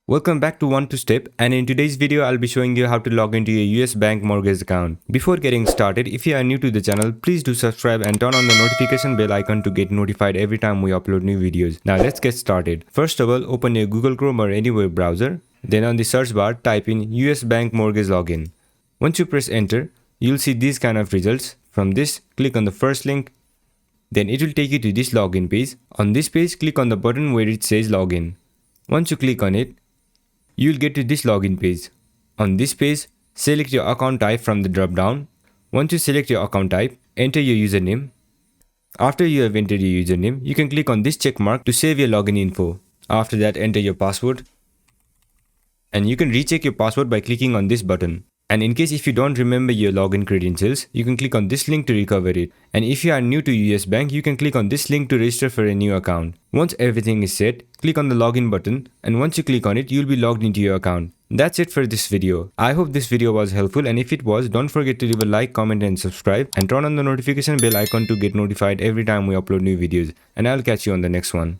Welcome back to One to Step, and in today's video I'll be showing you how to log into your US bank mortgage account. Before getting started, if you are new to the channel, please do subscribe and turn on the notification bell icon to get notified every time we upload new videos. Now let's get started. First of all, open your Google Chrome or any web browser. Then on the search bar, type in US bank mortgage login. Once you press enter, you'll see these kind of results. From this, click on the first link. Then it will take you to this login page. On this page, click on the button where it says login. Once you click on it, you'll get to this login page. On this page, select your account type from the drop down. Once you select your account type, enter your username. After you have entered your username, you can click on this check mark to save your login info. After that, enter your password. And you can recheck your password by clicking on this button. And in case if you don't remember your login credentials, you can click on this link to recover it. And if you are new to US Bank, you can click on this link to register for a new account. Once everything is set, click on the login button, and once you click on it, you'll be logged into your account. That's it for this video. I hope this video was helpful, and if it was, don't forget to leave a like, comment and subscribe, and turn on the notification bell icon to get notified every time we upload new videos. And I'll catch you on the next one.